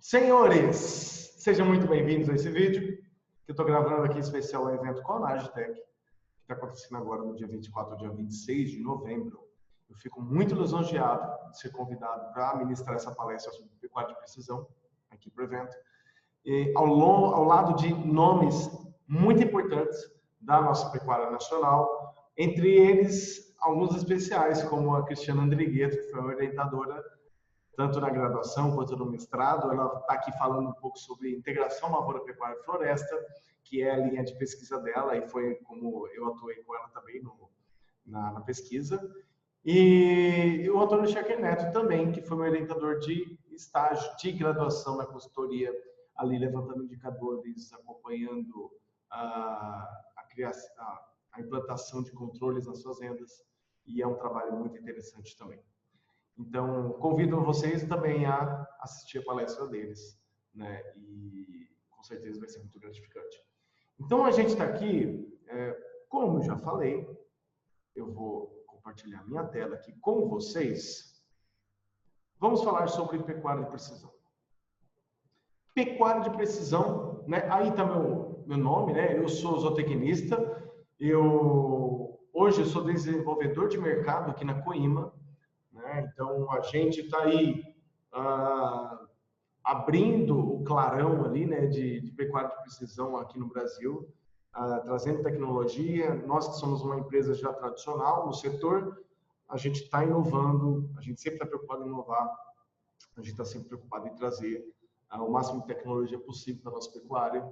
Senhores, sejam muito bem-vindos a esse vídeo, que eu estou gravando aqui especial ao evento Conagitec, que está acontecendo agora no dia 24 ao dia 26 de novembro. Eu fico muito lisonjeado de ser convidado para ministrar essa palestra sobre pecuária de precisão aqui para o evento, e ao lado de nomes muito importantes da nossa pecuária nacional, entre eles alguns especiais, como a Cristiana Andrigueto, que foi orientadora tanto na graduação quanto no mestrado. Ela está aqui falando um pouco sobre integração lavoura, pecuária e floresta, que é a linha de pesquisa dela, e foi como eu atuei com ela também na pesquisa. E o Antônio Schecker Neto também, que foi meu orientador de estágio de graduação na consultoria, ali levantando indicadores, acompanhando a implantação de controles nas fazendas, e é um trabalho muito interessante também. Então, convido vocês também a assistir a palestra deles, né? E com certeza vai ser muito gratificante. Então, a gente está aqui, como eu já falei, eu vou compartilhar minha tela aqui com vocês. Vamos falar sobre pecuária de precisão. Pecuária de precisão, né? Aí está meu nome, né? Eu sou zootecnista, hoje eu sou desenvolvedor de mercado aqui na Coima, né? Então a gente está aí abrindo o clarão ali, né, de pecuária de precisão aqui no Brasil, trazendo tecnologia. Nós que somos uma empresa já tradicional no setor, a gente está inovando, a gente sempre está preocupado em inovar, a gente está sempre preocupado em trazer o máximo de tecnologia possível para a nossa pecuária,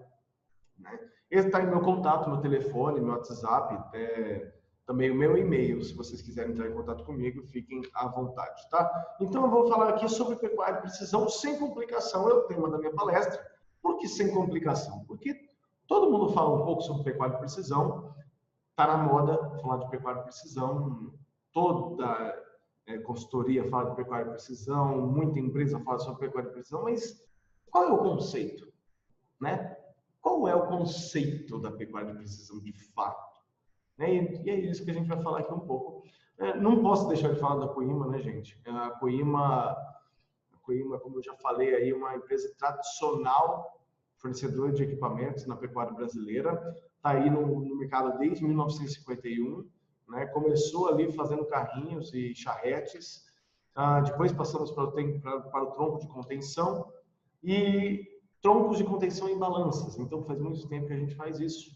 né? Esse está em meu contato, meu telefone, meu WhatsApp, também o meu e-mail. Se vocês quiserem entrar em contato comigo, fiquem à vontade, tá? Então eu vou falar aqui sobre pecuária de precisão sem complicação. É o tema da minha palestra. Por que sem complicação? Porque todo mundo fala um pouco sobre pecuária de precisão, está na moda falar de pecuária de precisão, toda consultoria fala de pecuária de precisão, muita empresa fala sobre pecuária de precisão, mas qual é o conceito, né? Qual é o conceito da pecuária de precisão de fato? E é isso que a gente vai falar aqui um pouco. Não posso deixar de falar da Coima, né, gente? A Coima, como eu já falei, aí, uma empresa tradicional, fornecedora de equipamentos na pecuária brasileira. Está aí no mercado desde 1951. Né? Começou ali fazendo carrinhos e charretes. Depois passamos para o tronco de contenção e troncos de contenção em balanças. Então, faz muito tempo que a gente faz isso.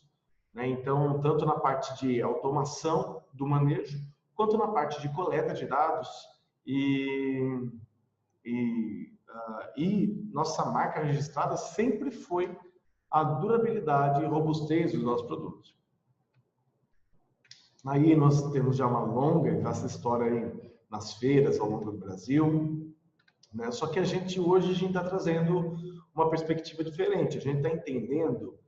Então, tanto na parte de automação do manejo, quanto na parte de coleta de dados e nossa marca registrada sempre foi a durabilidade e robustez dos nossos produtos. Aí nós temos já uma longa e vasta história aí nas feiras ao longo do Brasil, né? Só que hoje a gente está trazendo uma perspectiva diferente. A gente está entendendo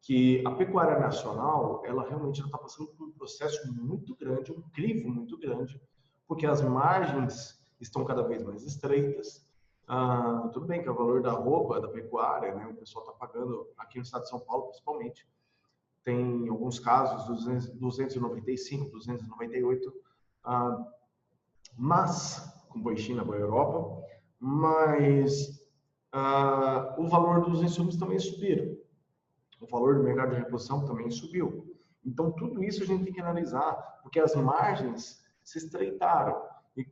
que a pecuária nacional, ela realmente está passando por um processo muito grande, um crivo muito grande, porque as margens estão cada vez mais estreitas. Tudo bem que o valor da roupa, da pecuária, né, o pessoal está pagando, aqui no estado de São Paulo principalmente, tem alguns casos, 295, 298, mas, com boi China, boi Europa, mas o valor dos insumos também subiram. O valor do mercado de reposição também subiu. Então, tudo isso a gente tem que analisar, porque as margens se estreitaram. E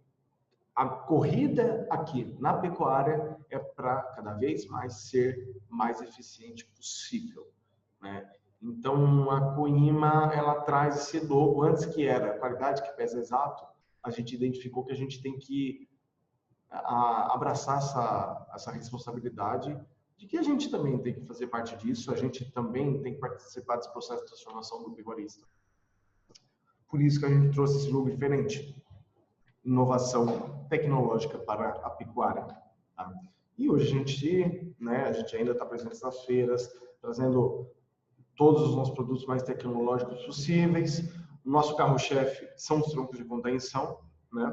a corrida aqui na pecuária é para cada vez mais ser mais eficiente possível, né? Então, a Coima, ela traz esse logo. Antes, que era a qualidade que pesa exato, a gente identificou que a gente tem que abraçar essa responsabilidade de que a gente também tem que fazer parte disso, a gente também tem que participar desse processo de transformação do pecuarista. Por isso que a gente trouxe esse logo diferente, inovação tecnológica para a pecuária. Tá? E hoje a gente ainda está presente nas feiras, trazendo todos os nossos produtos mais tecnológicos possíveis. O nosso carro-chefe são os troncos de contenção, né?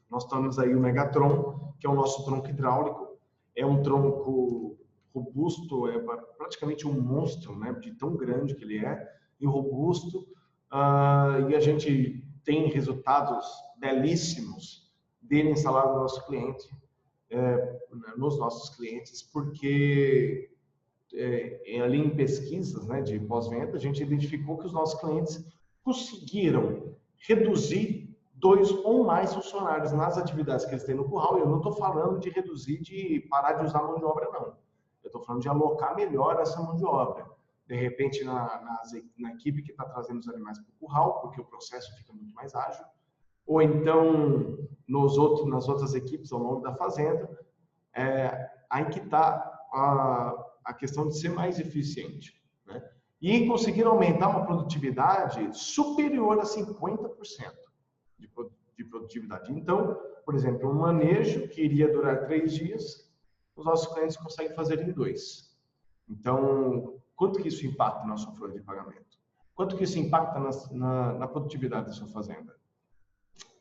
Nós temos aí o Megatron, que é o nosso tronco hidráulico. É um tronco robusto, é praticamente um monstro, né, de tão grande que ele é, e robusto. E a gente tem resultados belíssimos dele instalado no nosso cliente. nos nossos clientes, porque ali em pesquisas, né, de pós-venda, a gente identificou que os nossos clientes conseguiram reduzir 2 ou mais funcionários nas atividades que eles têm no curral. E eu não estou falando de reduzir, de parar de usar mão de obra, não. Eu estou falando de alocar melhor essa mão de obra. De repente, na equipe que está trazendo os animais para o curral, porque o processo fica muito mais ágil. Ou então, nas outras equipes ao longo da fazenda, aí que está a questão de ser mais eficiente, né? E conseguir aumentar uma produtividade superior a 50% de produtividade. Então, por exemplo, um manejo que iria durar 3 dias, os nossos clientes conseguem fazer em 2. Então, quanto que isso impacta na sua folha de pagamento? Quanto que isso impacta na produtividade da sua fazenda?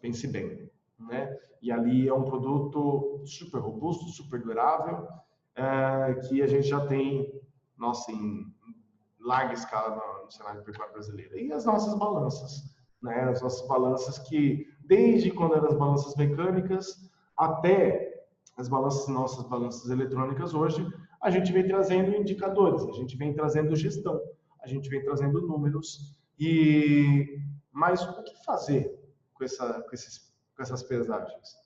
Pense bem, né? E ali é um produto super robusto, super durável, que a gente já tem, nossa, em larga escala no cenário pecuário brasileiro. E as nossas balanças, né? As nossas balanças que, desde quando eram as balanças mecânicas até nossas balanças eletrônicas hoje, a gente vem trazendo indicadores, a gente vem trazendo gestão, a gente vem trazendo números. Mas o que fazer com essas pesagens,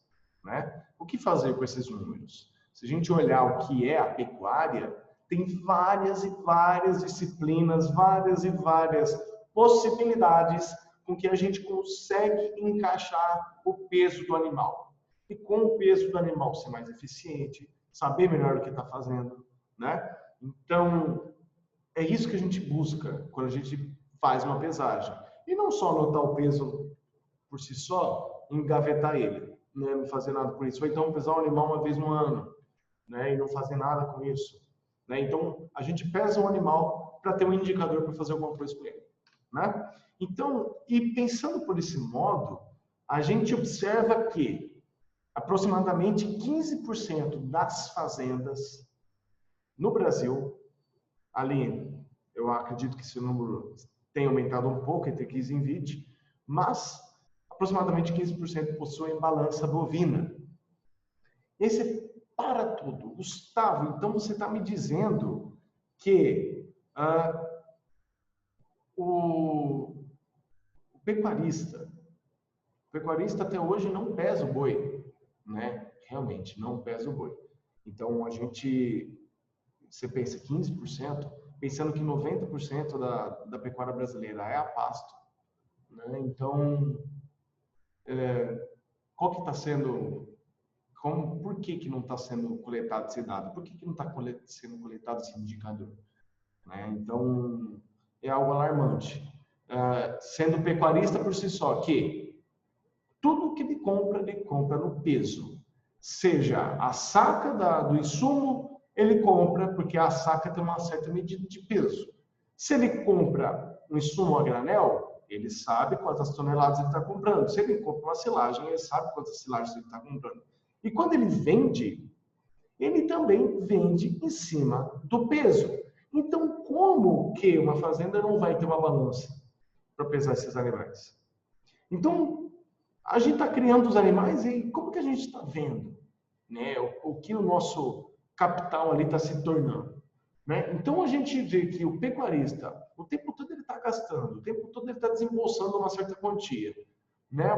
né? O que fazer com esses números? Se a gente olhar o que é a pecuária, tem várias e várias disciplinas, várias e várias possibilidades com que a gente consegue encaixar o peso do animal. E com o peso do animal ser mais eficiente, saber melhor o que está fazendo, né? Então, é isso que a gente busca quando a gente faz uma pesagem. E não só anotar o peso por si só, engavetar ele, né? Não fazer nada por isso. Ou então pesar um animal uma vez no ano, né? E não fazer nada com isso, né? Então, a gente pesa um animal para ter um indicador para fazer alguma coisa com ele, né? Então, e pensando por esse modo, a gente observa que aproximadamente 15% das fazendas no Brasil, ali, eu acredito que esse número tem aumentado um pouco entre 15 e 20, mas aproximadamente 15% possuem balança bovina. E aí você para tudo. Gustavo, então você está me dizendo que o pecuarista até hoje não pesa o boi, né? Realmente, não pesa o boi. Então, você pensa 15%, pensando que 90% da pecuária brasileira é a pasto, né? Então, qual que está sendo, por que não está sendo coletado esse dado? Por que não está sendo coletado esse indicador? Né? Então, é algo alarmante. Sendo pecuarista por si só, que tudo que ele compra no peso. Seja a saca do insumo, ele compra porque a saca tem uma certa medida de peso. Se ele compra um insumo a granel, ele sabe quantas toneladas ele está comprando. Se ele compra uma silagem, ele sabe quantas silagens ele está comprando. E quando ele vende, ele também vende em cima do peso. Então, como que uma fazenda não vai ter uma balança para pesar esses animais? Então, a gente está criando os animais e como que a gente está vendo, né? O que o nosso capital ali está se tornando, né? Então, a gente vê que o pecuarista, o tempo todo ele está gastando, o tempo todo ele está desembolsando uma certa quantia, né?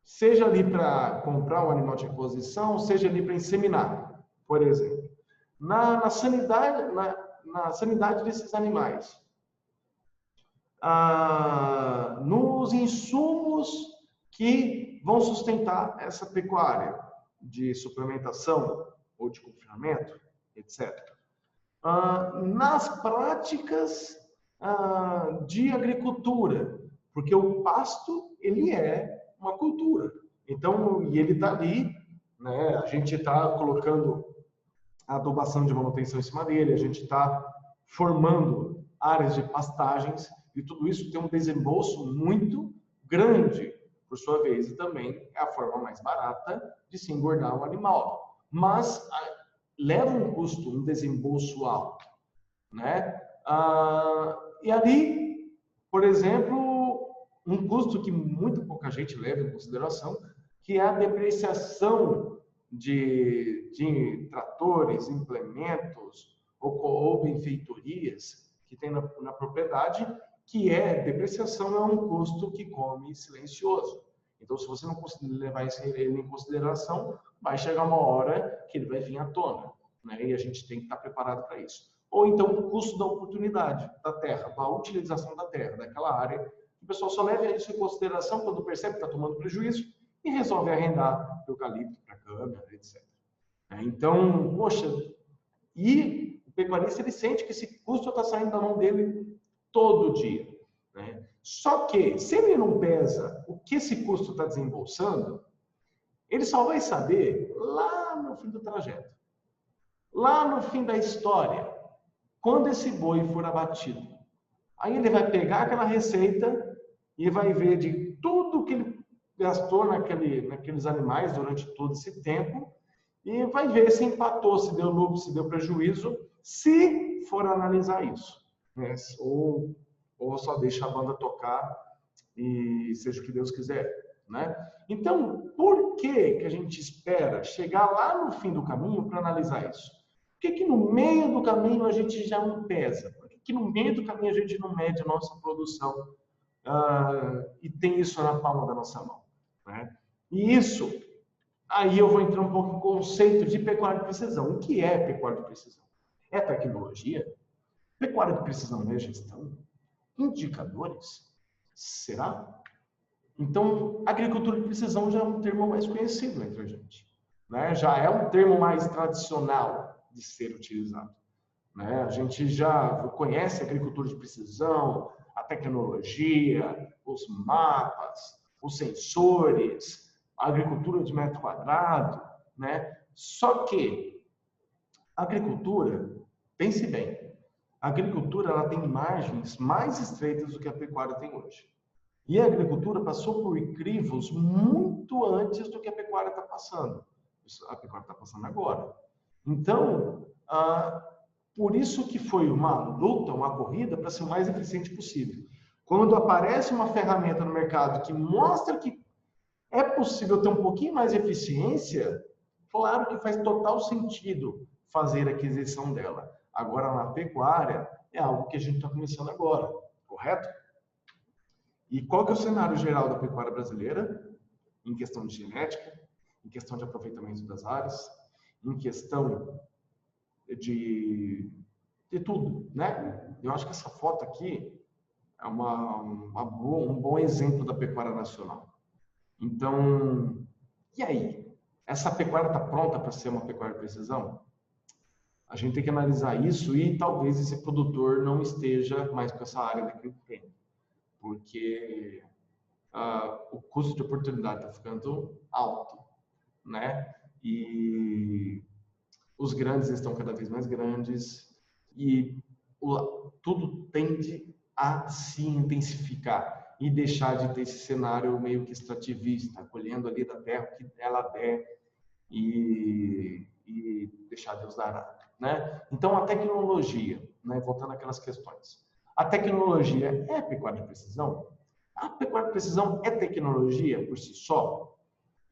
Seja ali para comprar um animal de reposição, seja ali para inseminar, por exemplo. Na sanidade desses animais, nos insumos que vão sustentar essa pecuária, de suplementação ou de confinamento, etc. Nas práticas de agricultura, porque o pasto, ele é uma cultura. Então, e ele está ali, né? A gente está colocando a adubação de manutenção em cima dele, a gente está formando áreas de pastagens, e tudo isso tem um desembolso muito grande, por sua vez, e também é a forma mais barata de se engordar um animal. Mas leva um custo, um desembolso alto, né? E ali, por exemplo, um custo que muito pouca gente leva em consideração, que é a depreciação de tratores, implementos ou benfeitorias que tem na propriedade, que depreciação é um custo que come silencioso. Então, se você não levar ele em consideração, vai chegar uma hora que ele vai vir à tona, né? E a gente tem que estar preparado para isso. Ou então o custo da oportunidade da terra, da utilização da terra, daquela área. O pessoal só leva isso em consideração quando percebe que está tomando prejuízo e resolve arrendar eucalipto para câmara, etc. Então, poxa, e o pecuarista ele sente que esse custo está saindo da mão dele todo dia, né? Só que, se ele não pesa o que esse custo está desembolsando, ele só vai saber lá no fim do trajeto, lá no fim da história, quando esse boi for abatido. Aí ele vai pegar aquela receita e vai ver de tudo que ele gastou naqueles animais durante todo esse tempo e vai ver se empatou, se deu lucro, se deu prejuízo, se for analisar isso, né? Ou só deixa a banda tocar e seja o que Deus quiser, né? Então, por que a gente espera chegar lá no fim do caminho para analisar isso? Por que no meio do caminho a gente já não pesa? Por que no meio do caminho a gente não mede a nossa produção e tem isso na palma da nossa mão, né? E isso, aí eu vou entrar um pouco no conceito de pecuária de precisão. O que é pecuária de precisão? É tecnologia? Pecuária de precisão é gestão? Indicadores? Será? Então, agricultura de precisão já é um termo mais conhecido entre a gente, né? Já é um termo mais tradicional de ser utilizado, né? A gente já conhece a agricultura de precisão, a tecnologia, os mapas, os sensores, a agricultura de metro quadrado, né? Só que a agricultura, pense bem, a agricultura ela tem margens mais estreitas do que a pecuária tem hoje. E a agricultura passou por crivos muito antes do que a pecuária está passando. A pecuária está passando agora. Então, por isso que foi uma luta, uma corrida para ser o mais eficiente possível. Quando aparece uma ferramenta no mercado que mostra que é possível ter um pouquinho mais de eficiência, claro que faz total sentido fazer a aquisição dela. Agora, na pecuária, é algo que a gente está começando agora, correto? E qual que é o cenário geral da pecuária brasileira? Em questão de genética, em questão de aproveitamento das áreas, em questão de tudo, né? Eu acho que essa foto aqui é um bom exemplo da pecuária nacional. Então, e aí? Essa pecuária está pronta para ser uma pecuária de precisão? A gente tem que analisar isso e talvez esse produtor não esteja mais com essa área daquele tempo, porque o custo de oportunidade está ficando alto, né? E os grandes estão cada vez mais grandes e tudo tende a se intensificar e deixar de ter esse cenário meio que extrativista, colhendo ali da terra o que ela der e deixar Deus dará, né? Então, a tecnologia, né? Voltando àquelas questões. A tecnologia é pecuária de precisão? A pecuária de precisão é tecnologia por si só?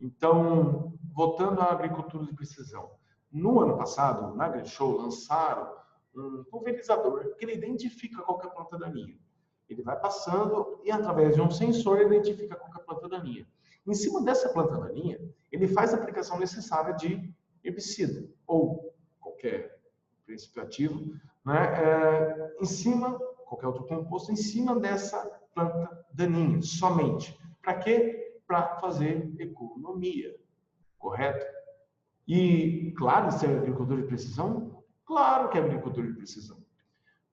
Então, voltando à agricultura de precisão. No ano passado, na AgriShow, lançaram um pulverizador que ele identifica qual que é a planta daninha. Ele vai passando e, através de um sensor, ele identifica qual que é a planta daninha. Em cima dessa planta daninha, ele faz a aplicação necessária de herbicida ou qualquer princípio ativo, né? Em cima, qualquer outro composto, em cima dessa planta daninha, somente. Para quê? Para fazer economia, correto? E, claro, se é agricultura de precisão, claro que é agricultura de precisão.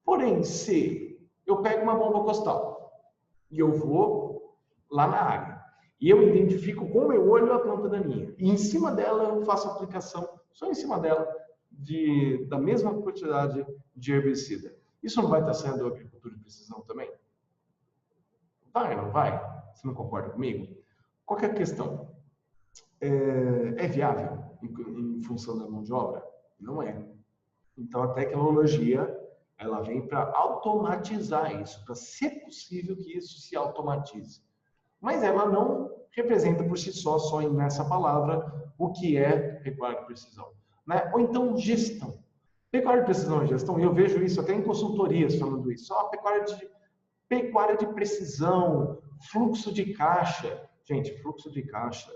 Porém, se eu pego uma bomba costal e eu vou lá na área e eu identifico com o meu olho a planta daninha e em cima dela eu faço a aplicação, só em cima dela, da mesma quantidade de herbicida. Isso não vai estar sendo agricultura de precisão também? Vai, não vai? Você não concorda comigo? Qual que é a questão? É viável em função da mão de obra? Não é. Então, a tecnologia ela vem para automatizar isso, para ser possível que isso se automatize. mas ela não representa por si só nessa palavra, o que é pecuária de precisão. Né? Ou então, gestão. Pecuária de precisão e gestão, eu vejo isso até em consultorias falando isso. Pecuária de precisão, fluxo de caixa. Gente, fluxo de caixa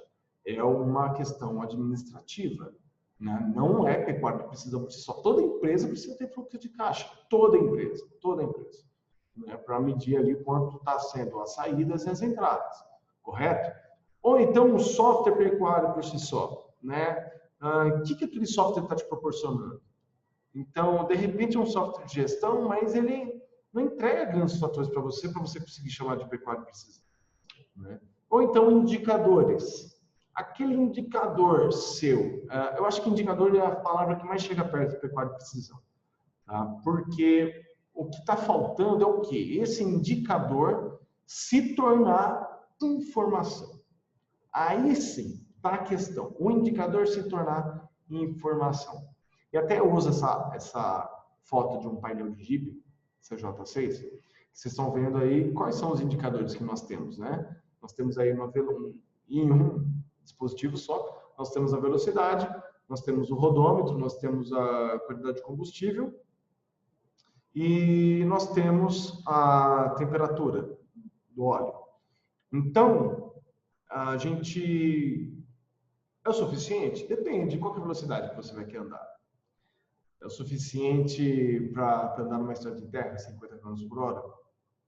é uma questão administrativa, né? Não é pecuária de precisão por si só. Toda empresa precisa ter fluxo de caixa. Toda empresa. Né? Para medir ali quanto está sendo as saídas e as entradas. Correto? Ou então um software pecuário por si só. Né? O que aquele software está te proporcionando? Então, de repente, é um software de gestão, mas ele não entrega grandes fatores para você conseguir chamar de pecuária de precisão. Né? Ou então, indicadores. Aquele indicador seu, eu acho que indicador é a palavra que mais chega perto de pecuária de precisão. Tá? Porque o que está faltando é o quê? Esse indicador se tornar informação. Aí sim está a questão. O indicador se tornar informação. E até eu uso essa foto de um painel de Jeep, CJ6, que vocês estão vendo aí quais são os indicadores que nós temos, né? Nós temos aí em um dispositivo só, nós temos a velocidade, nós temos o rodômetro, nós temos a quantidade de combustível e nós temos a temperatura do óleo. Então, a gente... É o suficiente? Depende de qual é a velocidade que você vai querer andar. É o suficiente para andar numa estrada de terra, 50 km por hora?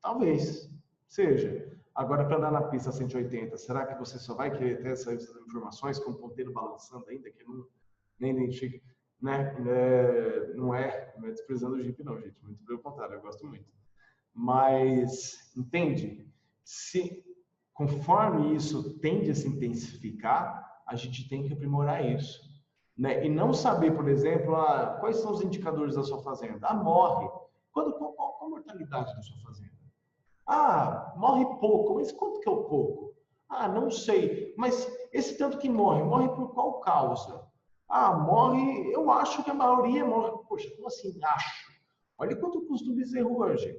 Talvez seja. Agora, para andar na pista 180, será que você só vai querer ter essas informações com o ponteiro balançando ainda, que não, nem identifica, né? Não é desprezando o Jeep, não, gente. Muito pelo contrário, eu gosto muito. Mas, entende? Conforme isso tende a se intensificar, a gente tem que aprimorar isso. Né? E não saber, por exemplo, quais são os indicadores da sua fazenda. Morre. Qual a mortalidade da sua fazenda? Morre pouco. Mas quanto que é o pouco? Não sei. Mas esse tanto que morre por qual causa? Morre, eu acho que a maioria morre. Poxa, como assim acho? Olha quanto custa um bezerro hoje.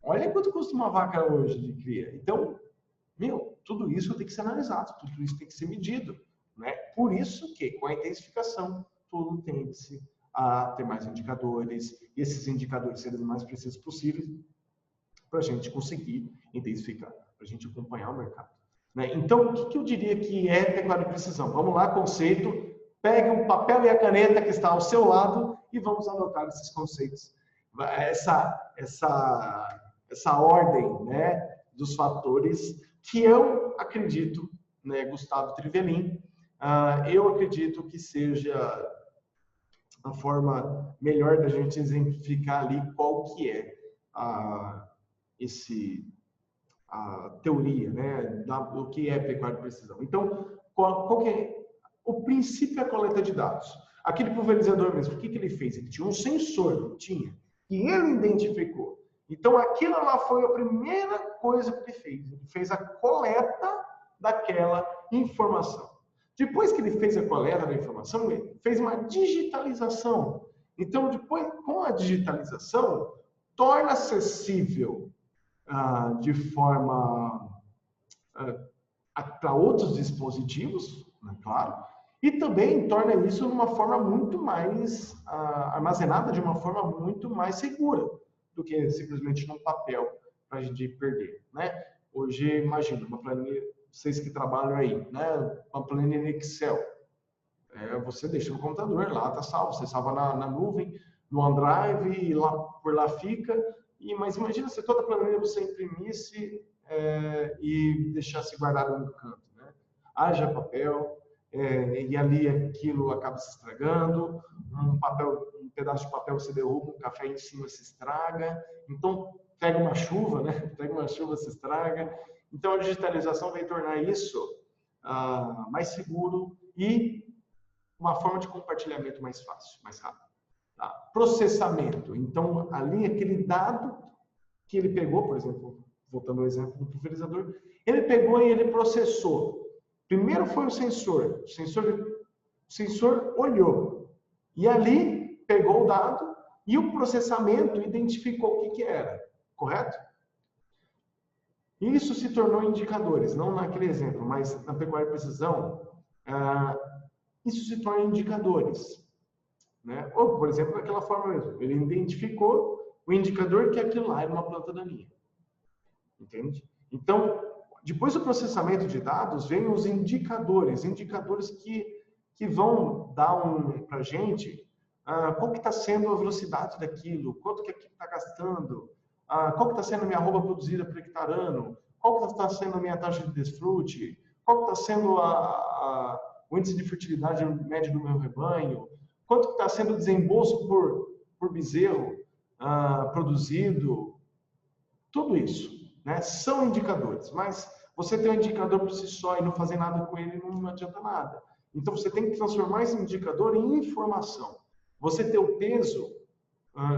Olha quanto custa uma vaca hoje de cria. Então, tudo isso tem que ser analisado, tudo isso tem que ser medido. Né? Por isso que, com a intensificação, tudo tende-se a ter mais indicadores, e esses indicadores serem os mais precisos possíveis para a gente conseguir intensificar, para a gente acompanhar o mercado. Né? Então, o que eu diria que é pecuária de precisão? Vamos lá, conceito. Pegue um papel e a caneta que está ao seu lado e vamos anotar esses conceitos. Essa ordem, né, dos fatores que eu acredito, né, Gustavo Trivelin, eu acredito que seja a forma melhor da gente exemplificar ali qual que é a teoria, né, do que é pecuária de precisão. Então, qual que é? O princípio é a coleta de dados. Aquele pulverizador mesmo, o que ele fez? Ele tinha um sensor, que ele identificou. Então, aquilo lá foi a primeira coisa que ele fez. Ele fez a coleta daquela informação. Depois que ele fez a coleta da informação, ele fez uma digitalização. Então, depois, com a digitalização, torna acessível de forma para outros dispositivos, né, claro, e também torna isso de uma forma muito mais armazenada, de uma forma muito mais segura do que simplesmente num papel para a gente perder, né? Hoje, imagina, uma planilha, vocês que trabalham aí, né? Uma planilha em Excel. Você deixa no computador, lá está salvo, você salva na nuvem, no OneDrive, e por lá fica. Mas imagina se toda a planilha você imprimisse e deixasse guardado no canto, né? Haja papel, e ali aquilo acaba se estragando, um pedaço de papel você derruba, um café em cima se estraga, então pega uma chuva, né? Pega uma chuva, se estraga. Então a digitalização vai tornar isso mais seguro e uma forma de compartilhamento mais fácil, mais rápido. Tá? Processamento. Então ali aquele dado que ele pegou, por exemplo, voltando ao exemplo do pulverizador, ele pegou e ele processou. Primeiro foi o sensor olhou e ali pegou o dado e o processamento identificou o que era, correto? E isso se tornou indicadores, não naquele exemplo, mas na pecuária de precisão, isso se torna indicadores, né? Ou, por exemplo, daquela forma mesmo, ele identificou o indicador que aquilo lá era uma planta daninha, entende? Então, depois do processamento de dados, vem os indicadores que vão dar para a gente qual que está sendo a velocidade daquilo, quanto que aquilo está gastando, qual que está sendo a minha arroba produzida por hectare ano, qual que está sendo a minha taxa de desfrute, qual que está sendo o índice de fertilidade médio do meu rebanho, quanto que está sendo o desembolso por bezerro produzido, tudo isso, né? São indicadores, mas você ter um indicador por si só e não fazer nada com ele não adianta nada. Então você tem que transformar esse indicador em informação. Você ter o peso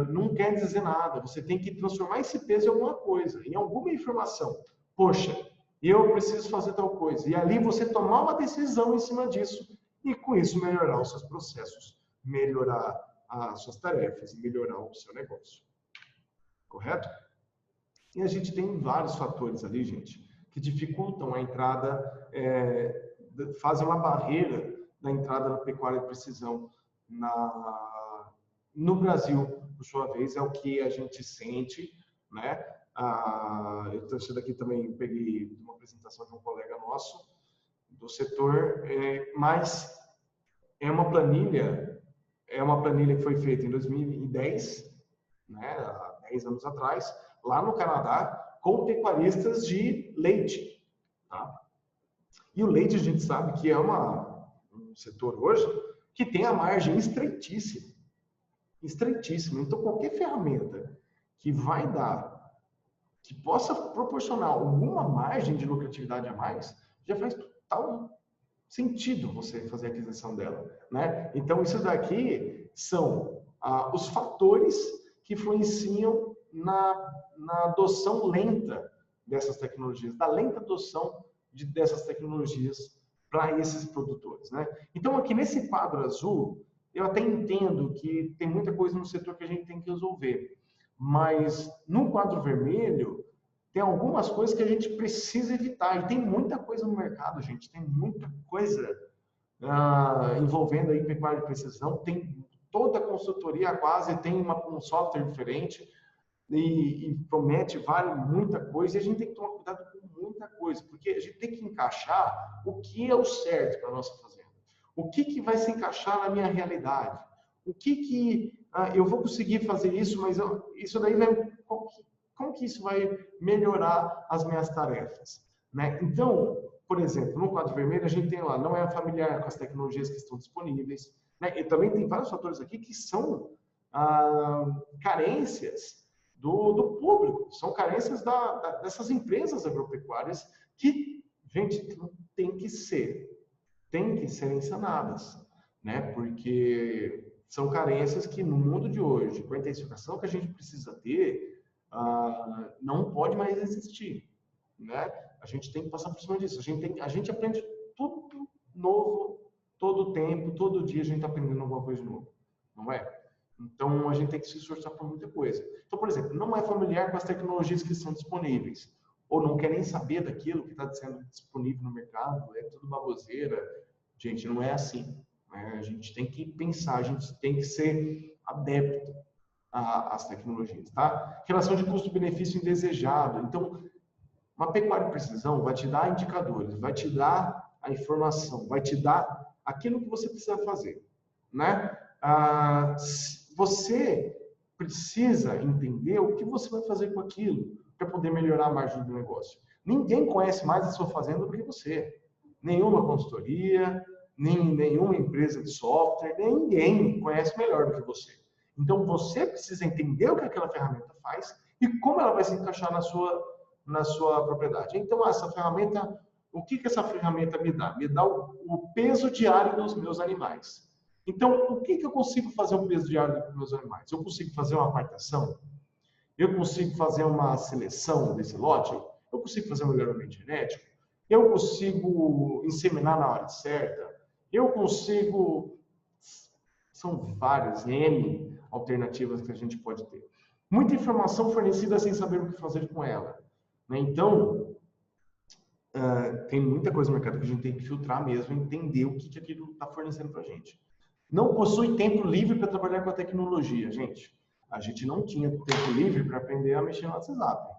não quer dizer nada. Você tem que transformar esse peso em alguma coisa, em alguma informação. Poxa, eu preciso fazer tal coisa. E ali você tomar uma decisão em cima disso e com isso melhorar os seus processos, melhorar as suas tarefas e melhorar o seu negócio. Correto? E a gente tem vários fatores ali, gente, que dificultam a entrada, fazem uma barreira da entrada da pecuária de precisão no Brasil, por sua vez, é o que a gente sente, né? Isso daqui também peguei uma apresentação de um colega nosso do setor, mas é uma planilha que foi feita em 2010, né? Há 10 anos atrás, lá no Canadá, com pecuaristas de leite, tá? E o leite a gente sabe que é um setor hoje que tem a margem estreitíssima. Estreitíssima. Então, qualquer ferramenta que vai que possa proporcionar alguma margem de lucratividade a mais, já faz total sentido você fazer a aquisição dela, né? Então, isso daqui são os fatores que influenciam na adoção lenta dessas tecnologias, da lenta adoção dessas tecnologias para esses produtores, né? Então, aqui nesse quadro azul, eu até entendo que tem muita coisa no setor que a gente tem que resolver, mas no quadro vermelho, tem algumas coisas que a gente precisa evitar, e tem muita coisa no mercado, gente, tem muita coisa envolvendo aí pecuária de precisão, tem toda a consultoria quase tem um software diferente, e promete, vale muita coisa, e a gente tem que tomar cuidado com muita coisa, porque a gente tem que encaixar o que é o certo para a nossa fazenda. O que vai se encaixar na minha realidade? O que eu vou conseguir fazer isso, mas isso daí vai... Como que isso vai melhorar as minhas tarefas? Né? Então, por exemplo, no quadro vermelho, a gente tem lá, não é familiar com as tecnologias que estão disponíveis. Né? E também tem vários fatores aqui que são carências do público, são carências dessas empresas agropecuárias que, gente, tem que ser ensanadas, né? Porque são carências que no mundo de hoje, com a intensificação que a gente precisa ter, não pode mais existir, né? A gente tem que passar por cima disso. A gente aprende tudo novo, todo tempo, todo dia a gente está aprendendo alguma coisa nova, não é? Então a gente tem que se esforçar por muita coisa. Então, por exemplo, não é familiar com as tecnologias que são disponíveis, ou não quer nem saber daquilo que está sendo disponível no mercado, é tudo baboseira. Gente, não é assim, né? A gente tem que pensar, a gente tem que ser adepto às tecnologias, tá? Relação de custo-benefício indesejado. Então, uma pecuária de precisão vai te dar indicadores, vai te dar a informação, vai te dar aquilo que você precisa fazer, né? Você precisa entender o que você vai fazer com aquilo para poder melhorar a margem do negócio. Ninguém conhece mais a sua fazenda do que você. Nenhuma consultoria, nenhuma empresa de software, ninguém conhece melhor do que você. Então, você precisa entender o que aquela ferramenta faz e como ela vai se encaixar na sua propriedade. Então, essa ferramenta, o que essa ferramenta me dá? Me dá o peso diário dos meus animais. Então, o que eu consigo fazer um peso diário dos meus animais? Eu consigo fazer uma apartação? Eu consigo fazer uma seleção desse lote? Eu consigo fazer um melhoramento genético? Eu consigo inseminar na hora certa? Eu consigo... São várias N alternativas que a gente pode ter. Muita informação fornecida sem saber o que fazer com ela. Então, tem muita coisa no mercado que a gente tem que filtrar mesmo, entender o que aquilo está fornecendo para a gente. Não possui tempo livre para trabalhar com a tecnologia, gente. A gente não tinha tempo livre para aprender a mexer no WhatsApp,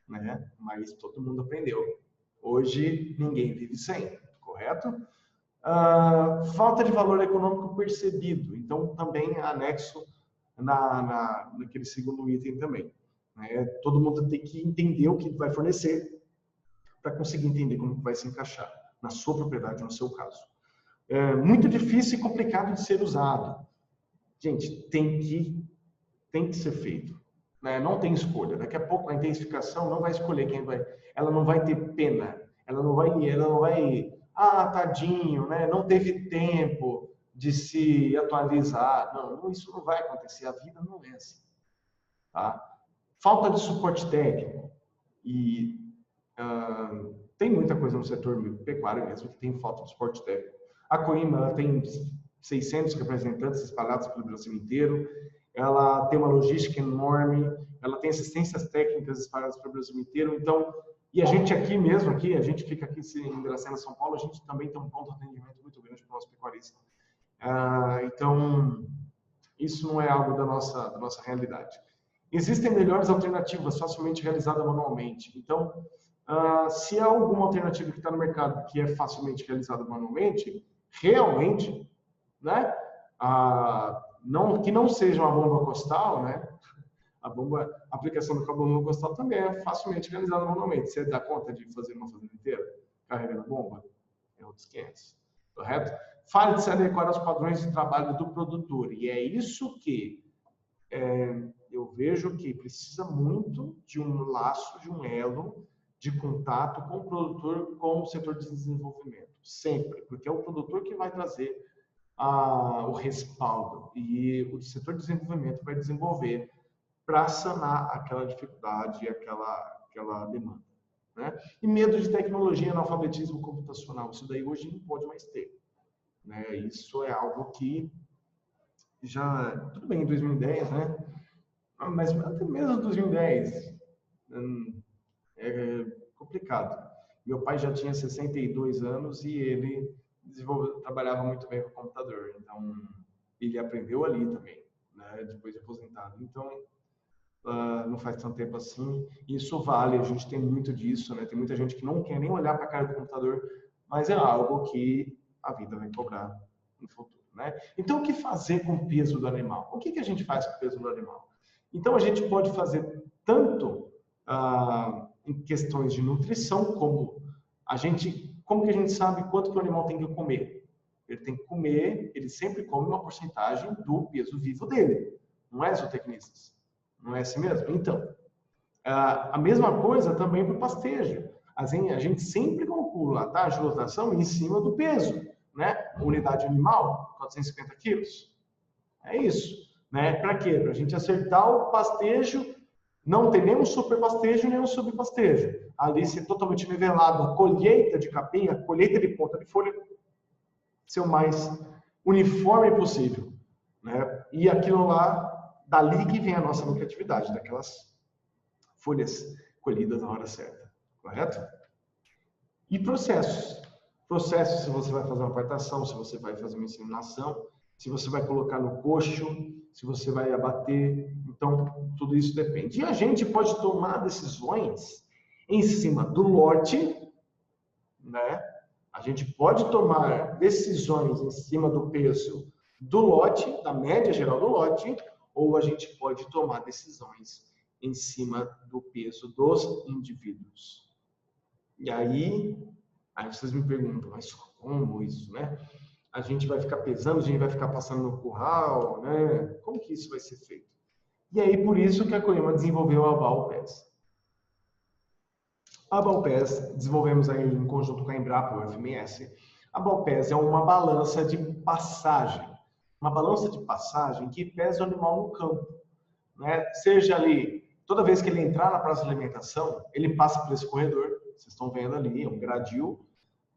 né? Mas todo mundo aprendeu. Hoje, ninguém vive sem, correto? Falta de valor econômico percebido. Então, também anexo naquele segundo item também. Né? Todo mundo tem que entender o que vai fornecer para conseguir entender como vai se encaixar na sua propriedade, no seu caso. É muito difícil e complicado de ser usado. Gente, tem que ser feito. Né? Não tem escolha. Daqui a pouco a intensificação não vai escolher quem vai. Ela não vai ter pena. Ela não vai. Ah, tadinho, né? Não teve tempo de se atualizar. Não, isso não vai acontecer. A vida não é assim. Tá? Falta de suporte técnico. E tem muita coisa no setor pecuário mesmo que tem falta de suporte técnico. A Coima tem 600 representantes espalhados pelo Brasil inteiro. Ela tem uma logística enorme. Ela tem assistências técnicas espalhadas pelo Brasil inteiro. Então, e a gente aqui mesmo, a gente fica aqui em Dracena, São Paulo, a gente também tem um ponto de atendimento muito grande para o nosso pecuarista. Então, isso não é algo da nossa realidade. Existem melhores alternativas facilmente realizadas manualmente. Então, se há alguma alternativa que está no mercado que é facilmente realizada manualmente, realmente, né, que não seja uma bomba costal, né, a aplicação da bomba costal também é facilmente realizada manualmente. Você dá conta de fazer uma fazenda inteira carregando a bomba? É outros 500, correto? Fale de se adequar aos padrões de trabalho do produtor. E é isso que eu vejo que precisa muito de um laço, de um elo de contato com o produtor, com o setor de desenvolvimento. Sempre. Porque é o produtor que vai trazer o respaldo. E o setor de desenvolvimento vai desenvolver para sanar aquela dificuldade, aquela demanda. Né? E medo de tecnologia, analfabetismo computacional. Isso daí hoje não pode mais ter. Né? Isso é algo que já, tudo bem, em 2010, né? Mas até mesmo em 2010 é complicado. Meu pai já tinha 62 anos e ele trabalhava muito bem com o computador. Então, ele aprendeu ali também, né? Depois de aposentado. Então, não faz tanto tempo assim. Isso vale, a gente tem muito disso, né? Tem muita gente que não quer nem olhar para a cara do computador, mas é algo que a vida vai cobrar no futuro, né? Então, o que fazer com o peso do animal? O que a gente faz com o peso do animal? Então, a gente pode fazer tanto em questões de nutrição, como que a gente sabe quanto que o animal tem que comer? Ele tem que comer, ele sempre come uma porcentagem do peso vivo dele. Não é, zootecnistas? Não é assim mesmo? Então, a mesma coisa também para o pastejo. A gente sempre calcula a taxa de lotação em cima do peso, né? Unidade animal, 450 quilos. É isso. Né? Para quê? Para a gente acertar o pastejo, não ter nem um super pastejo, nem um subpastejo. Ali ser totalmente nivelado, a colheita de capim, a colheita de ponta de folha, ser o mais uniforme possível. Né? E aquilo lá, dali que vem a nossa lucratividade, daquelas folhas colhidas na hora certa, correto? E processos. Processos, se você vai fazer uma apartação, se você vai fazer uma inseminação, se você vai colocar no coxo, se você vai abater. Então, tudo isso depende. E a gente pode tomar decisões em cima do lote, né? A gente pode tomar decisões em cima do peso do lote, da média geral do lote, ou a gente pode tomar decisões em cima do peso dos indivíduos. E aí vocês me perguntam, mas como isso, né? A gente vai ficar pesando, a gente vai ficar passando no curral, né? Como que isso vai ser feito? E aí, por isso que a Coima desenvolveu a Balpes. A Balpes, desenvolvemos aí em conjunto com a Embrapa, o FMS. A Balpes é uma balança de passagem. Uma balança de passagem que pesa o animal no campo. Né? Seja ali, toda vez que ele entrar na praça de alimentação, ele passa por esse corredor. Vocês estão vendo ali, é um gradil.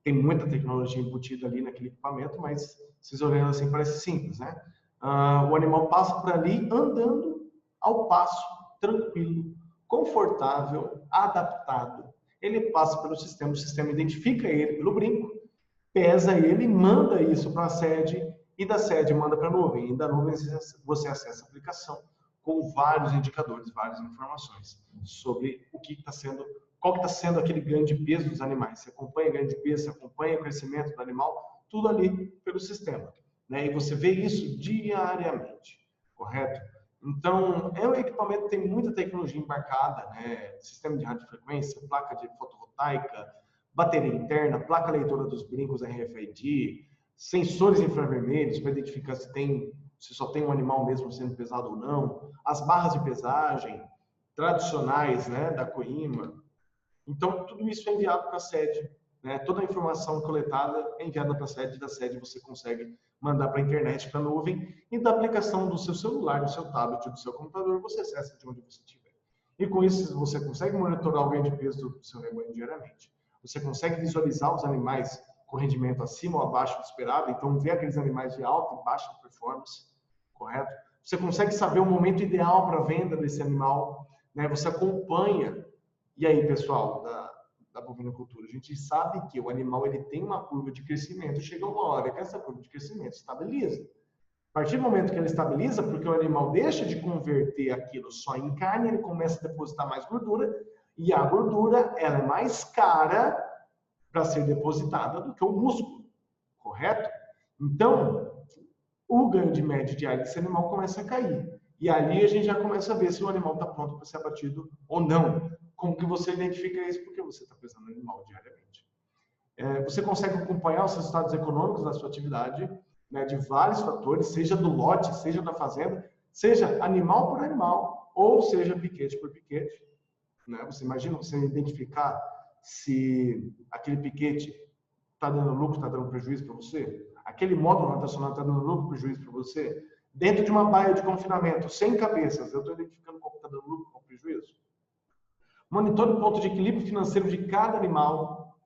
Tem muita tecnologia embutida ali naquele equipamento, mas vocês olhando assim parece simples, né? O animal passa por ali andando ao passo, tranquilo, confortável, adaptado. ele passa pelo sistema, o sistema identifica ele pelo brinco, pesa ele, manda isso para a sede, e da sede manda para a nuvem. E da nuvem você acessa a aplicação com vários indicadores, várias informações sobre o que está sendo, qual está sendo aquele ganho de peso dos animais. Você acompanha o ganho de peso, você acompanha o crescimento do animal, tudo ali pelo sistema, né? E você vê isso diariamente, correto? Então, é um equipamento que tem muita tecnologia embarcada, né? Sistema de radiofrequência, placa de fotovoltaica, bateria interna, placa leitora dos brincos RFID, sensores infravermelhos para identificar se só tem um animal mesmo sendo pesado ou não, as barras de pesagem tradicionais, né, da Coima. Então, tudo isso é enviado para a sede, né? Toda a informação coletada é enviada para a sede, da sede você consegue mandar para a internet, para a nuvem, e da aplicação do seu celular, do seu tablet, do seu computador, você acessa de onde você estiver. E com isso, você consegue monitorar o ganho de peso do seu rebanho diariamente. Você consegue visualizar os animais com rendimento acima ou abaixo do esperado, então ver aqueles animais de alta e baixa performance, correto? Você consegue saber o momento ideal para a venda desse animal, né? Você acompanha. E aí, pessoal, da bovinocultura, a gente sabe que o animal ele tem uma curva de crescimento, chega uma hora que essa curva de crescimento estabiliza. A partir do momento que ela estabiliza, porque o animal deixa de converter aquilo só em carne, ele começa a depositar mais gordura, e a gordura ela é mais cara para ser depositada do que o músculo, correto? Então, o ganho de média diário desse animal começa a cair. E ali a gente já começa a ver se o animal está pronto para ser abatido ou não. Como que você identifica isso? Porque você está pesando o animal diariamente. Você consegue acompanhar os resultados econômicos da sua atividade, né, de vários fatores, seja do lote, seja da fazenda, seja animal por animal, ou seja piquete por piquete. Né? Você imagina você identificar se aquele piquete está dando lucro, está dando prejuízo para você? Aquele módulo rotacional está dando lucro, prejuízo para você? Dentro de uma baia de confinamento, 100 cabeças, eu estou identificando qual está dando lucro, qual prejuízo? Monitore o ponto de equilíbrio financeiro de cada animal,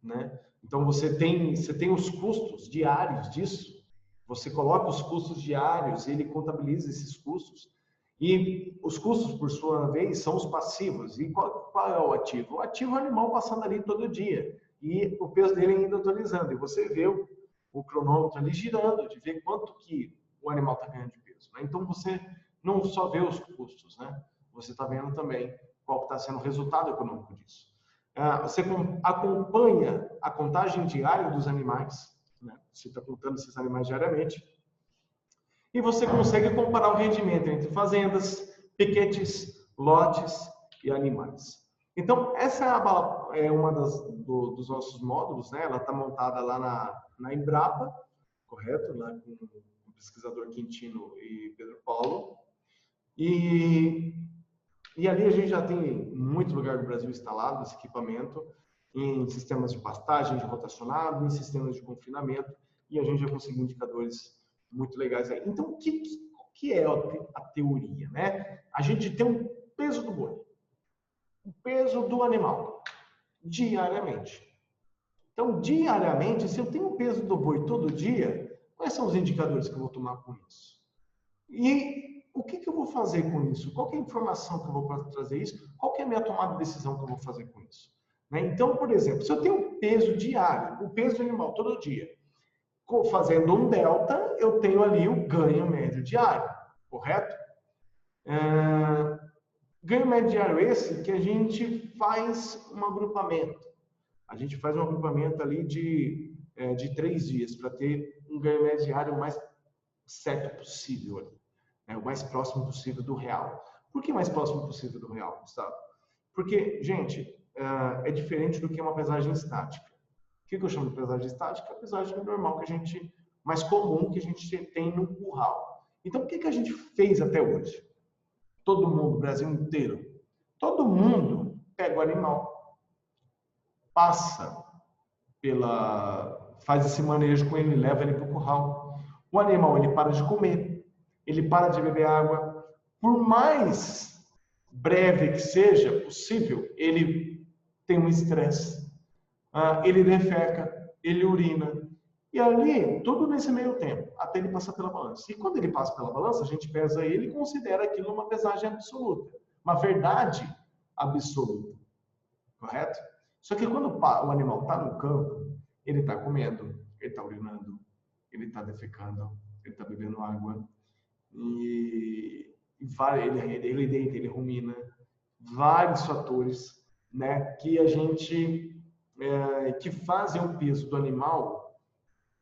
né? Então você tem os custos diários disso. Você coloca os custos diários, ele contabiliza esses custos. E os custos, por sua vez, são os passivos. E qual é o ativo? O ativo é o animal passando ali todo dia. E o peso dele ainda atualizando. E você vê o cronômetro ali girando, de ver quanto que o animal está ganhando de peso. Né? Então você não só vê os custos, né? Você está vendo também qual está sendo o resultado econômico disso. Você acompanha a contagem diária dos animais, né? Você está contando esses animais diariamente, e você consegue comparar o rendimento entre fazendas, piquetes, lotes e animais. Então, essa é uma dos nossos módulos, né? Ela está montada lá na Embrapa, correto? Lá com o pesquisador Quintino e Pedro Paulo. E ali a gente já tem muito lugar do Brasil instalado esse equipamento, em sistemas de pastagem, de rotacionado, em sistemas de confinamento, e a gente já conseguiu indicadores muito legais aí. Então, o que é a teoria, né? A gente tem um peso do boi, o peso do animal, diariamente. Então, diariamente, se eu tenho o peso do boi todo dia, quais são os indicadores que eu vou tomar com isso? E o que eu vou fazer com isso? Qual é a informação que eu vou trazer isso? Qual é a minha tomada de decisão que eu vou fazer com isso? Né? Então, por exemplo, se eu tenho um peso diário, o peso do animal todo dia, fazendo um delta, eu tenho ali o ganho médio diário, correto? Ganho médio diário esse que a gente faz um agrupamento. A gente faz um agrupamento ali de 3 dias para ter um ganho médio diário mais certo possível ali. O mais próximo possível do real. Por que mais próximo possível do real, Gustavo? Porque, gente, é diferente do que uma pesagem estática. O que eu chamo de pesagem estática? A pesagem normal que a gente, mais comum que a gente tem no curral. Então, o que a gente fez até hoje? Todo mundo, o Brasil inteiro, todo mundo pega o animal, faz esse manejo com ele, leva ele para o curral. O animal, ele para de comer, ele para de beber água. Por mais breve que seja possível, ele tem um estresse. Ele defeca, ele urina. E ali, tudo nesse meio tempo, até ele passar pela balança. E quando ele passa pela balança, a gente pesa ele e considera aquilo uma pesagem absoluta. Uma verdade absoluta. Correto? Só que quando o animal está no campo, ele está comendo, ele está urinando, ele está defecando, ele está bebendo água, ele deita, ele rumina, vários fatores, né, que a gente que fazem o peso do animal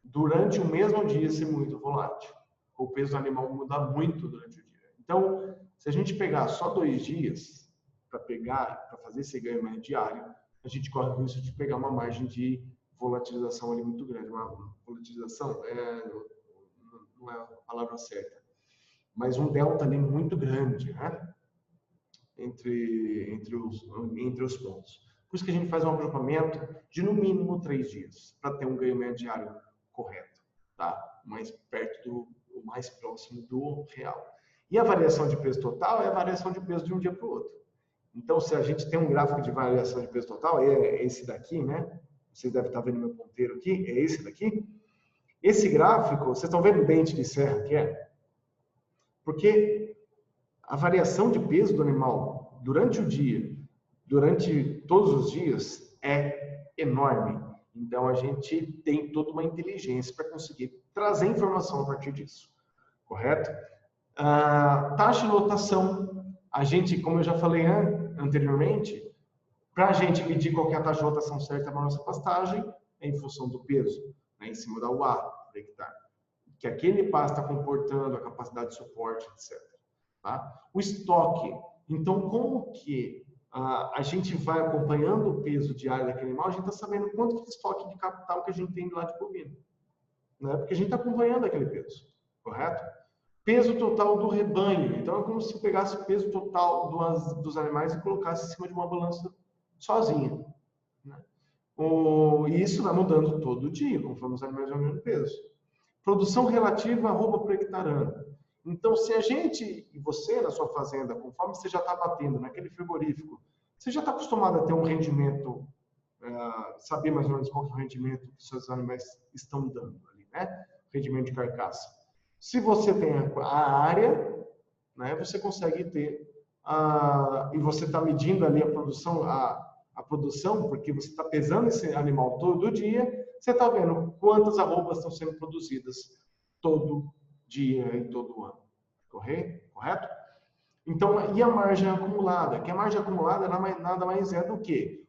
durante o mesmo dia ser muito volátil. O peso do animal muda muito durante o dia. Então, se a gente pegar só 2 dias para fazer esse ganho mais diário, a gente corre o risco de pegar uma margem de volatilização ali muito grande. Uma volatilização não é a palavra certa, mas um delta ali muito grande, né? entre os pontos. Por isso que a gente faz um agrupamento de no mínimo 3 dias, para ter um ganho médio diário correto, tá? Mais perto o mais próximo do real. E a variação de peso total é a variação de peso de um dia para o outro. Então, se a gente tem um gráfico de variação de peso total, é esse daqui, né? Vocês devem estar vendo meu ponteiro aqui, é esse daqui. Esse gráfico, vocês estão vendo o dente de serra que é? Porque a variação de peso do animal durante o dia, durante todos os dias, é enorme. Então, a gente tem toda uma inteligência para conseguir trazer informação a partir disso. Correto? Taxa de lotação. A gente, como eu já falei anteriormente, para a gente medir qual é a taxa de lotação certa para a nossa pastagem, é em função do peso, né, em cima da UA por hectare. Que aquele pasto está comportando, a capacidade de suporte, etc. Tá? O estoque. Então, como que a gente vai acompanhando o peso diário daquele animal, a gente está sabendo quanto de estoque de capital que a gente tem lá de bovino. Né? Porque a gente está acompanhando aquele peso, correto? Peso total do rebanho. Então, é como se pegasse o peso total dos animais e colocasse em cima de uma balança sozinha. Né? E isso vai mudando todo dia, conforme os animais vão ganhando peso. Produção relativa arroba por hectare ano. Então, se a gente, e você na sua fazenda, conforme você já está batendo naquele frigorífico, você já está acostumado a ter um rendimento, saber mais ou menos qual é o rendimento que os seus animais estão dando ali, né? Rendimento de carcaça. Se você tem a área, né, você consegue ter, e você está medindo ali a produção, porque você está pesando esse animal todo dia, você está vendo quantas arrobas estão sendo produzidas todo dia e todo ano. Correto? Então, e a margem acumulada? Que a margem acumulada nada mais é do que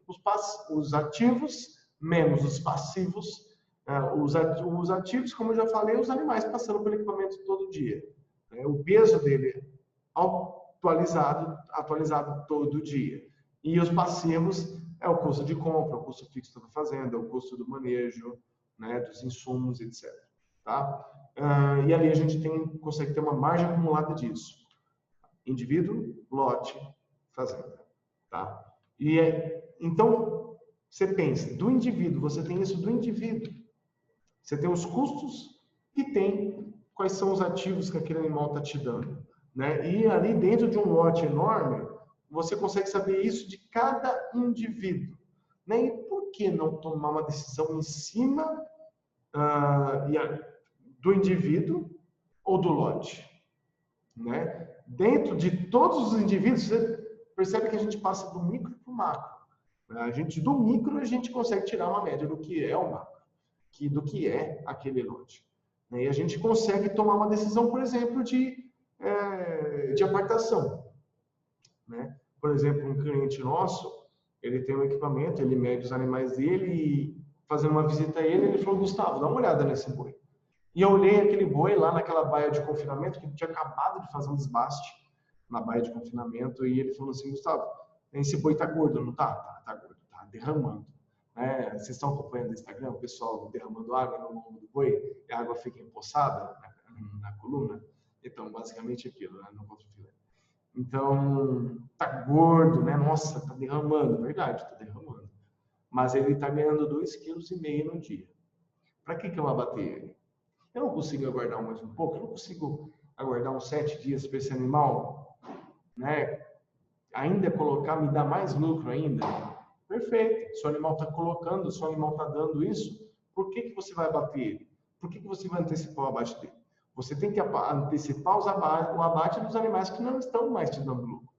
os ativos menos os passivos. Os ativos, como eu já falei, os animais passando pelo equipamento todo dia. O peso dele atualizado todo dia. E os passivos é o custo de compra, o custo fixo da fazenda, o custo do manejo, né, dos insumos, etc. Tá? E ali a gente consegue ter uma margem acumulada disso. Indivíduo, lote, fazenda. Tá? Então, você pensa, do indivíduo, você tem isso do indivíduo. Você tem os custos e tem quais são os ativos que aquele animal está te dando. Né? E ali dentro de um lote enorme, você consegue saber isso de cada indivíduo. Né? E por que não tomar uma decisão em cima do indivíduo ou do lote? Né? Dentro de todos os indivíduos, você percebe que a gente passa do micro para o macro. Do micro, a gente consegue tirar uma média do que é o macro, do que é aquele lote. E a gente consegue tomar uma decisão, por exemplo, de apartação. Né? Por exemplo, um cliente nosso, ele tem um equipamento, ele mede os animais dele e fazendo uma visita a ele, ele falou, Gustavo, dá uma olhada nesse boi. E eu olhei aquele boi lá naquela baia de confinamento, que ele tinha acabado de fazer um desbaste na baia de confinamento, e ele falou assim, Gustavo, esse boi tá gordo, não tá? Tá gordo, tá derramando. Vocês estão acompanhando no Instagram, o pessoal derramando água no lombo do boi, e a água fica empoçada na coluna. Então, basicamente aquilo, né? No cotovelo. Então, tá gordo, né? Nossa, tá derramando, verdade, tá derramando. Mas ele tá ganhando 2,5 kg no dia. Para que eu abater ele? Eu não consigo aguardar mais um pouco, eu não consigo aguardar uns 7 dias para esse animal, né? Ainda me dar mais lucro ainda. Perfeito. Se o animal está colocando, se o animal está dando isso, por que você vai abater ele? Por que você vai antecipar o abate dele? Você tem que antecipar o abate dos animais que não estão mais te dando lucro.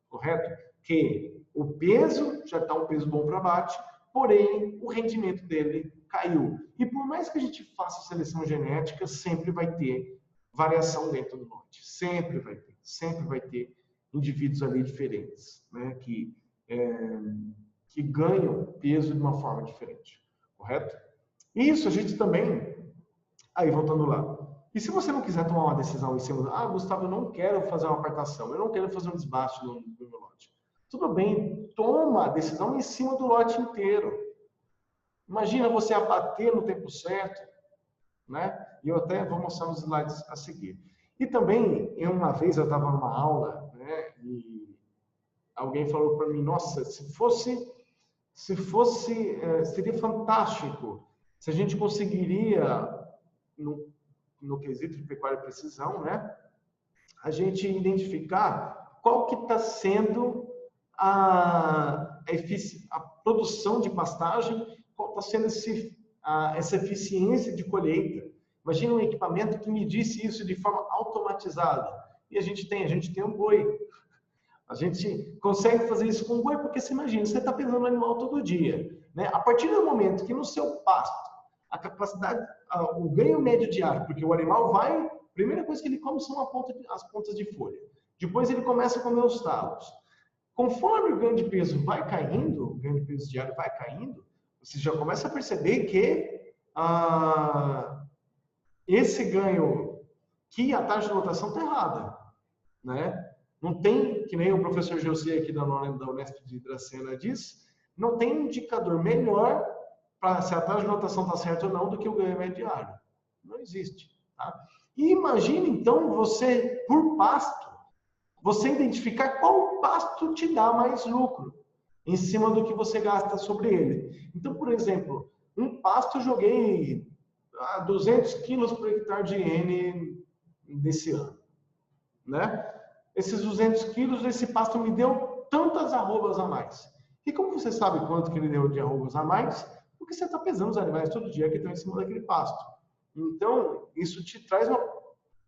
Correto? Que o peso já está um peso bom para abate, porém o rendimento dele caiu. E por mais que a gente faça seleção genética, sempre vai ter variação dentro do lote. Sempre vai ter indivíduos ali diferentes, né? Que ganham peso de uma forma diferente, correto? Isso a gente também, aí voltando lá, e se você não quiser tomar uma decisão em cima, Gustavo, eu não quero fazer uma apartação, eu não quero fazer um desbaste no meu lote. Tudo bem, toma a decisão em cima do lote inteiro. Imagina você abater no tempo certo, né? E eu até vou mostrar nos slides a seguir. E também, uma vez eu estava numa aula, né? E alguém falou para mim, nossa, seria fantástico se a gente conseguiria, no quesito de pecuária e precisão, né? A gente identificar qual que está sendo a produção de pastagem, qual está sendo essa eficiência de colheita. Imagina um equipamento que medisse isso de forma automatizada. E a gente tem um boi. A gente consegue fazer isso com o boi, porque você imagina, você está pesando o animal todo dia, né? A partir do momento que no seu pasto, a capacidade, o ganho médio diário, porque o animal vai, a primeira coisa que ele come são as pontas de folha. Depois ele começa a comer os talos. Conforme o ganho de peso vai caindo, o ganho de peso diário vai caindo, você já começa a perceber que esse ganho, que a taxa de lotação está errada, né? Não tem, que nem o professor José aqui da Unesp de Dracena diz, não tem indicador melhor para se a taxa de lotação está certa ou não do que o ganho médio diário. Não existe. Tá? E imagine, então, você, por pasto, você identificar qual pasto te dá mais lucro em cima do que você gasta sobre ele. Então, por exemplo, um pasto eu joguei 200 quilos por hectare de N desse ano, né? Esses 200 quilos, esse pasto me deu tantas arrobas a mais. E como você sabe quanto que ele deu de arrobas a mais? Porque você está pesando os animais todo dia que estão em cima daquele pasto. Então, isso te traz uma...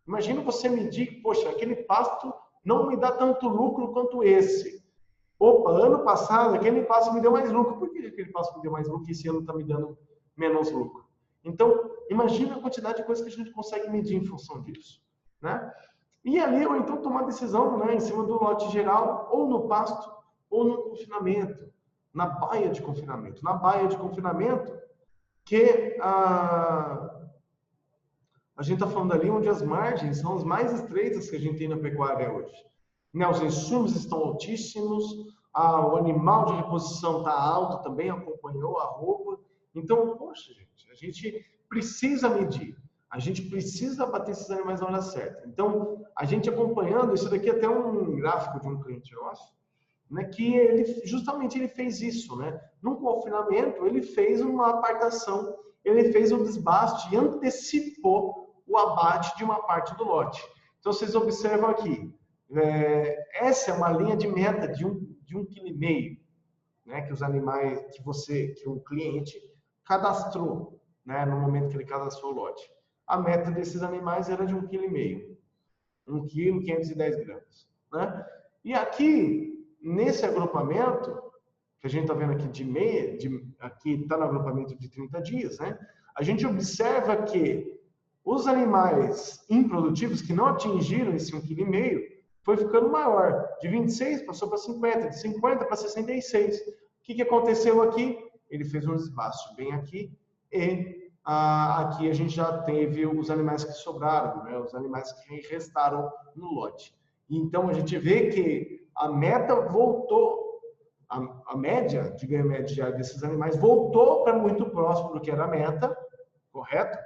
Imagina você medir, poxa, aquele pasto não me dá tanto lucro quanto esse. Opa, ano passado aquele pasto me deu mais lucro. Por que aquele pasto me deu mais lucro e esse ano está me dando menos lucro? Então, imagina a quantidade de coisas que a gente consegue medir em função disso, né? E ali, ou então tomar decisão, né, em cima do lote geral, ou no pasto, ou no confinamento, na baia de confinamento. Na baia de confinamento, que a gente está falando ali onde as margens são as mais estreitas que a gente tem na pecuária hoje. Né, os insumos estão altíssimos, o animal de reposição está alto também, acompanhou a roupa. Então, poxa, gente, a gente precisa medir. A gente precisa bater esses animais na hora certa. Então, a gente acompanhando, isso daqui é até um gráfico de um cliente nosso, né, que justamente ele fez isso, né? No confinamento, ele fez uma apartação, ele fez um desbaste e antecipou o abate de uma parte do lote. Então, vocês observam aqui, essa é uma linha de meta de 1,5 kg, né, que os animais, que o cliente cadastrou, né, no momento que ele cadastrou o lote. A meta desses animais era de 1,5 kg. 1,510 kg. Né? E aqui, nesse agrupamento, que a gente está vendo aqui aqui está no agrupamento de 30 dias, né? A gente observa que os animais improdutivos que não atingiram esse 1,5 kg foi ficando maior. De 26 passou para 50, de 50 para 66. O que aconteceu aqui? Ele fez um desbaste bem aqui e aqui a gente já teve os animais que sobraram, né? Os animais que restaram no lote. Então, a gente vê que a meta voltou, a média de ganho médio diário desses animais voltou para muito próximo do que era a meta, correto?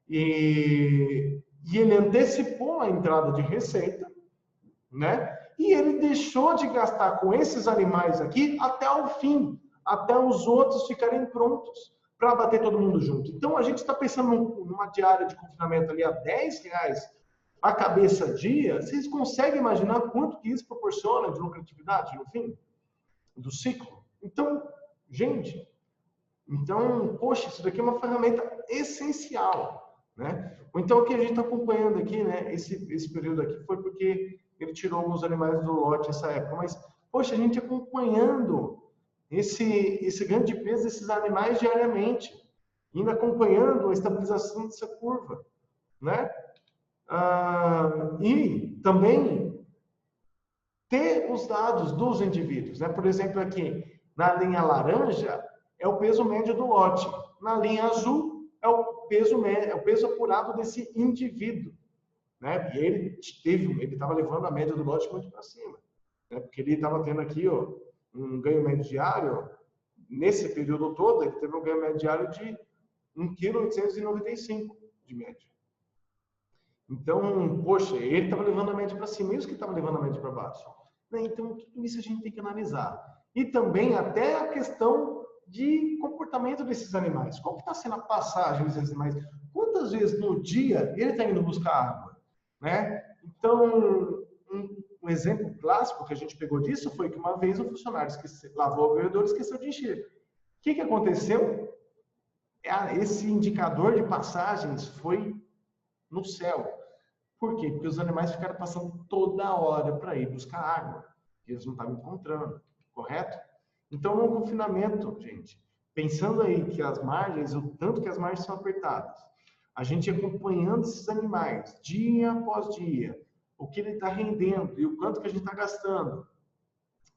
E ele antecipou a entrada de receita, né? E ele deixou de gastar com esses animais aqui até o fim, até os outros ficarem prontos para bater todo mundo junto. Então, a gente está pensando numa diária de confinamento ali a R$10 a cabeça dia. Vocês conseguem imaginar quanto que isso proporciona de lucratividade no fim do ciclo? Então, gente, poxa, isso daqui é uma ferramenta essencial, né? Ou então, o que a gente está acompanhando aqui, né? Esse período aqui foi porque ele tirou alguns animais do lote nessa época. Mas, poxa, a gente acompanhando esse ganho de peso desses animais diariamente, indo acompanhando a estabilização dessa curva, né? E também ter os dados dos indivíduos, né? Por exemplo, aqui na linha laranja é o peso médio do lote, na linha azul é o peso médio, é o peso apurado desse indivíduo, né? E ele estava levando a média do lote muito para cima, né? Porque ele estava tendo aqui, ó, um ganho médio diário, nesse período todo, ele teve um ganho médio diário de 1,895 kg de média. Então, poxa, ele estava levando a média para cima, e os que estavam levando a média para baixo, né? Então, tudo isso a gente tem que analisar. E também até a questão de comportamento desses animais. Qual que está sendo a passagem desses animais? Quantas vezes no dia ele está indo buscar água, né? Então, um exemplo clássico que a gente pegou disso foi que uma vez um funcionário lavou o bebedouro e esqueceu de encher. O que aconteceu? Esse indicador de passagens foi no céu. Por quê? Porque os animais ficaram passando toda hora para ir buscar água. Eles não estavam encontrando, correto? Então, no confinamento, gente, pensando aí que as margens, o tanto que as margens são apertadas, a gente acompanhando esses animais dia após dia, o que ele está rendendo e o quanto que a gente está gastando.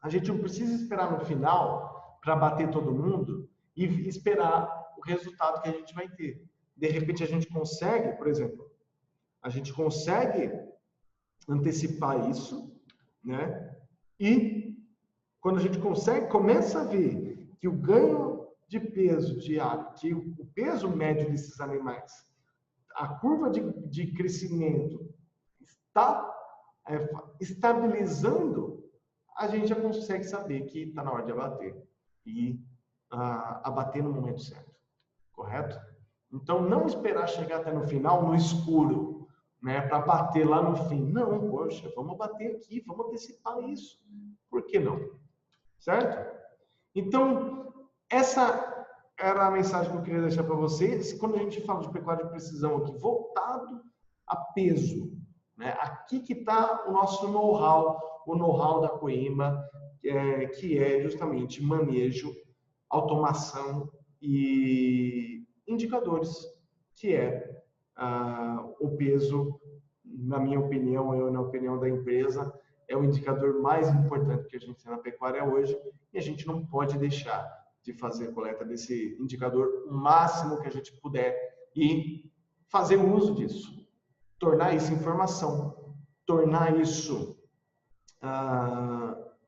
A gente não precisa esperar no final para bater todo mundo e esperar o resultado que a gente vai ter. De repente, a gente consegue, por exemplo, a gente consegue antecipar isso, né? E quando a gente consegue, começa a ver que o ganho de peso diário, que o peso médio desses animais, a curva de crescimento está estabilizando, a gente já consegue saber que está na hora de abater e abater no momento certo, correto? Então, não esperar chegar até no final no escuro, né, para bater lá no fim. Não, poxa, vamos bater aqui, vamos antecipar isso. Por que não? Certo? Então, essa era a mensagem que eu queria deixar para vocês. Quando a gente fala de pecuária de precisão aqui, voltado a peso, né? Aqui que está o nosso know-how, o know-how da Coima, que é justamente manejo, automação e indicadores, que é o peso, na minha opinião, eu na opinião da empresa, é o indicador mais importante que a gente tem na pecuária hoje, e a gente não pode deixar de fazer a coleta desse indicador o máximo que a gente puder e fazer uso disso, tornar isso informação, tornar isso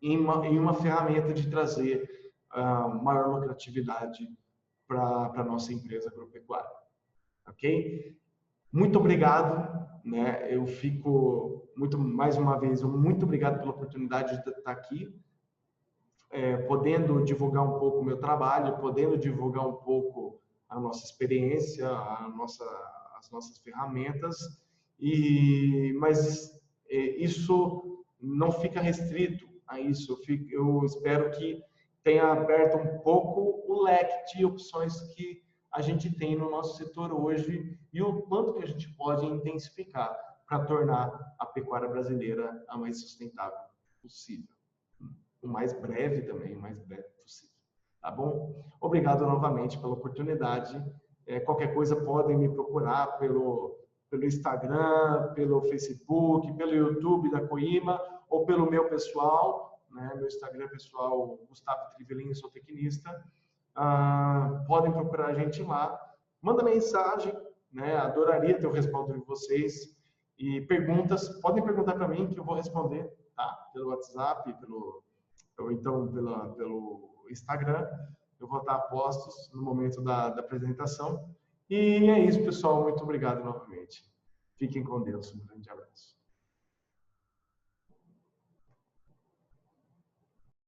em uma ferramenta de trazer maior lucratividade para a nossa empresa agropecuária, ok? Muito obrigado, né? Eu fico mais uma vez, muito obrigado pela oportunidade de estar aqui, podendo divulgar um pouco o meu trabalho, podendo divulgar um pouco a nossa experiência, as nossas ferramentas, mas isso não fica restrito a isso. Eu espero que tenha aberto um pouco o leque de opções que a gente tem no nosso setor hoje e o quanto que a gente pode intensificar para tornar a pecuária brasileira a mais sustentável possível. O mais breve também, o mais breve possível. Tá bom? Obrigado novamente pela oportunidade. Qualquer coisa podem me procurar pelo Instagram, pelo Facebook, pelo YouTube da Coima ou pelo meu pessoal, né? Meu Instagram pessoal, Gustavo Trivelin, sou tecnista. Podem procurar a gente lá. Manda mensagem, né? Adoraria ter o respaldo de vocês. E perguntas, podem perguntar para mim que eu vou responder, tá? Pelo WhatsApp, ou então pelo Instagram. Eu vou estar a postos no momento da apresentação. E é isso, pessoal. Muito obrigado novamente. Fiquem com Deus. Um grande abraço.